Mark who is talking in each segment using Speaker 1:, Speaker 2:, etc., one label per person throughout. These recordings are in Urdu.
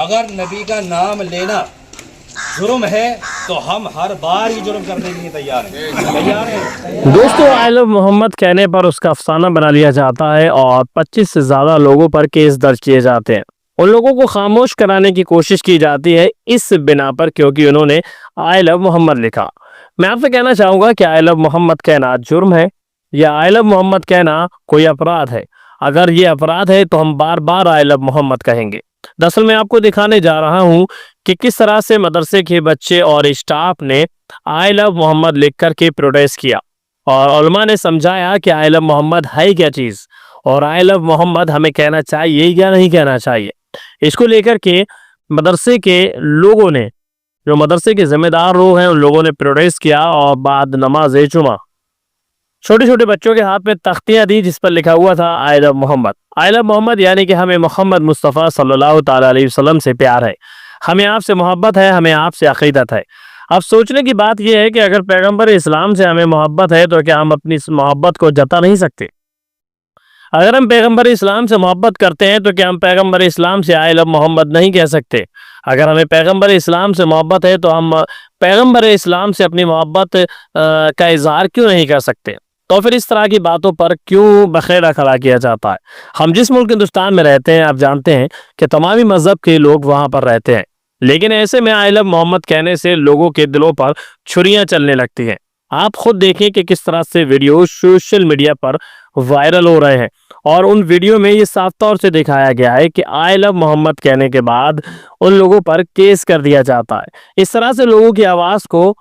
Speaker 1: اگر نبی کا نام لینا جرم ہے تو ہم ہر بار ہی جرم کرنے کے لیے تیار ہیں.
Speaker 2: دوستو آئی لو محمد کہنے پر اس کا افسانہ بنا لیا جاتا ہے اور 25 سے زیادہ لوگوں پر کیس درج کیے جاتے ہیں. ان لوگوں کو خاموش کرانے کی کوشش کی جاتی ہے اس بنا پر کیونکہ انہوں نے آئی لو محمد لکھا. میں آپ سے کہنا چاہوں گا کہ آئی لو محمد کہنا جرم ہے یا آئی لو محمد کہنا کوئی اپرادھ ہے؟ اگر یہ اپرادھ ہے تو ہم بار بار آئی لو محمد کہیں گے. دراصل میں آپ کو دکھانے جا رہا ہوں کہ کس طرح سے مدرسے کے بچے اور اسٹاف نے آئی لو محمد لکھ کر کے پروٹیسٹ کیا اور علماء نے سمجھایا کہ آئی لو محمد ہے کیا چیز اور آئی لو محمد ہمیں کہنا چاہیے یا نہیں کہنا چاہیے. اس کو لے کر کے مدرسے کے لوگوں نے، جو مدرسے کے ذمہ دار لوگ ہیں، ان لوگوں نے پروٹیسٹ کیا اور بعد نماز جمعہ چھوٹے چھوٹے بچوں کے ہاتھ میں تختیاں دی جس پر لکھا ہوا تھا آئی لو محمد. آئی لو محمد یعنی کہ ہمیں محمد مصطفیٰ صلی اللہ تعالیٰ علیہ وسلم سے پیار ہے، ہمیں آپ سے محبت ہے، ہمیں آپ سے عقیدت ہے. اب سوچنے کی بات یہ ہے کہ اگر پیغمبر اسلام سے ہمیں محبت ہے تو کیا ہم اپنی اس محبت کو جتا نہیں سکتے؟ اگر ہم پیغمبر اسلام سے محبت کرتے ہیں تو کیا ہم پیغمبر اسلام سے آئی لو محمد نہیں کہہ سکتے؟ اگر ہمیں پیغمبر اسلام سے محبت ہے تو ہم پیغمبر اسلام سے اپنی محبت کا اظہار کیوں نہیں کر سکتے؟ تو پھر اس طرح کی باتوں پر کیوں بخیرہ کھڑا کیا جاتا ہے؟ ہم جس ملک ہندوستان میں رہتے ہیں آپ جانتے ہیں کہ تمامی مذہب کے لوگ وہاں پر رہتے ہیں، لیکن ایسے میں آئی لو محمد کہنے سے لوگوں کے دلوں پر چھریاں چلنے لگتی ہیں. آپ خود دیکھیں کہ کس طرح سے ویڈیو سوشل میڈیا پر وائرل ہو رہے ہیں اور ان ویڈیو میں یہ صاف طور سے دکھایا گیا ہے کہ آئی لو محمد کہنے کے بعد ان لوگوں پر کیس کر دیا جاتا ہے. اس طرح سے لوگوں کی آواز کو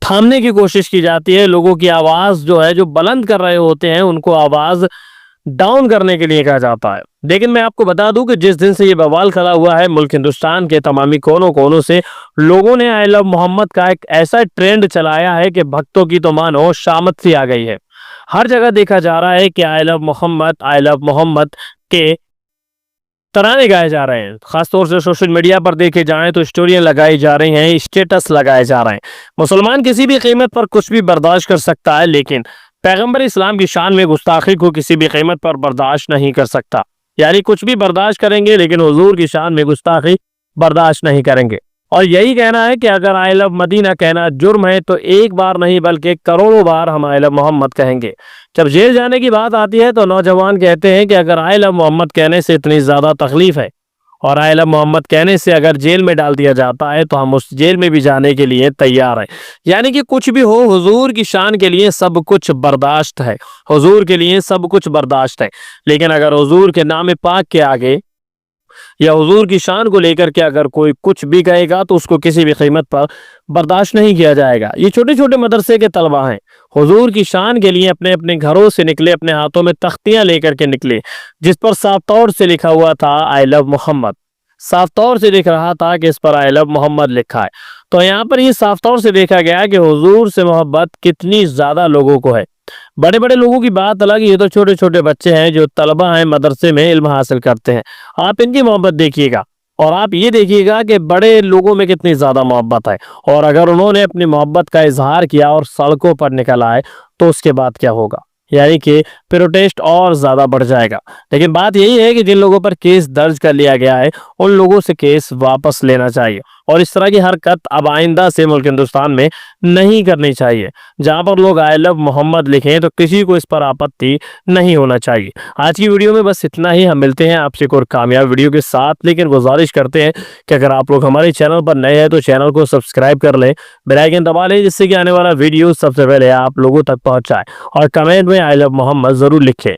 Speaker 2: تھامنے کی کوشش کی جاتی ہے. لوگوں کی آواز جو ہے، جو بلند کر رہے ہوتے ہیں، ان کو آواز ڈاؤن کرنے کے لیے کہا جاتا ہے. لیکن میں آپ کو بتا دوں کہ جس دن سے یہ بوال کھڑا ہوا ہے، ملک ہندوستان کے تمامی کونوں سے لوگوں نے آئی لو محمد کا ایک ایسا ٹرینڈ چلایا ہے کہ بھکتوں کی تو مانو شامت سی آ گئی ہے. ہر جگہ دیکھا جا رہا ہے کہ آئی لو محمد کے ترانے گائے جا رہے ہیں. خاص طور سے سوشل میڈیا پر دیکھے جائیں تو اسٹوریاں لگائی جا رہی ہیں، اسٹیٹس لگائے جا رہے ہیں. مسلمان کسی بھی قیمت پر کچھ بھی برداشت کر سکتا ہے، لیکن پیغمبر اسلام کی شان میں گستاخی کو کسی بھی قیمت پر برداشت نہیں کر سکتا. یعنی کچھ بھی برداشت کریں گے لیکن حضور کی شان میں گستاخی برداشت نہیں کریں گے. اور یہی کہنا ہے کہ اگر آئی لو مدینہ کہنا جرم ہے تو ایک بار نہیں بلکہ کروڑوں بار ہم آئی لو محمد کہیں گے. جب جیل جانے کی بات آتی ہے تو نوجوان کہتے ہیں کہ اگر آئی لو محمد کہنے سے اتنی زیادہ تکلیف ہے اور آئی لو محمد کہنے سے اگر جیل میں ڈال دیا جاتا ہے تو ہم اس جیل میں بھی جانے کے لیے تیار ہیں. یعنی کہ کچھ بھی ہو، حضور کی شان کے لیے سب کچھ برداشت ہے، حضور کے لیے سب کچھ برداشت ہے. لیکن اگر حضور کے نام پاک کے آگے یا حضور کی شان کو لے کر کے اگر کوئی کچھ بھی کہے گا تو اس کو کسی بھی قیمت پر برداشت نہیں کیا جائے گا. یہ چھوٹے چھوٹے مدرسے کے طلبہ ہیں، حضور کی شان کے لیے اپنے اپنے گھروں سے نکلے، اپنے ہاتھوں میں تختیاں لے کر کے نکلے جس پر صاف طور سے لکھا ہوا تھا آئی لو محمد. صاف طور سے لکھ رہا تھا کہ اس پر آئی لو محمد لکھا ہے. تو یہاں پر یہ صاف طور سے دیکھا گیا کہ حضور سے محبت کتنی زیادہ لوگوں کو ہے. بڑے بڑے لوگوں کی بات الگ، یہ تو چھوٹے چھوٹے بچے ہیں جو طلبہ ہیں، مدرسے میں علم حاصل کرتے ہیں. آپ ان کی محبت دیکھیے گا اور آپ یہ دیکھیے گا کہ بڑے لوگوں میں کتنی زیادہ محبت ہے. اور اگر انہوں نے اپنی محبت کا اظہار کیا اور سڑکوں پر نکل آئے تو اس کے بعد کیا ہوگا؟ یعنی کہ پروٹیسٹ اور زیادہ بڑھ جائے گا. لیکن بات یہی ہے کہ جن لوگوں پر کیس درج کر لیا گیا ہے ان لوگوں سے کیس واپس لینا چاہیے اور اس طرح کی حرکت اب آئندہ سے ملک ہندوستان میں نہیں کرنی چاہیے. جہاں پر لوگ آئی لو محمد لکھیں تو کسی کو اس پر آپتی نہیں ہونا چاہیے. آج کی ویڈیو میں بس اتنا ہی. ہم ملتے ہیں آپ سے ایک اور کامیاب ویڈیو کے ساتھ، لیکن گزارش کرتے ہیں کہ اگر آپ لوگ ہمارے چینل پر نئے ہیں تو چینل کو سبسکرائب کر لیں، بیل آئیکن دبا لیں جس سے کہ آنے والا ویڈیو سب سے پہلے آپ لوگوں تک پہنچ جائے اور کمنٹ میں آئی لو محمد ضرور لکھیں.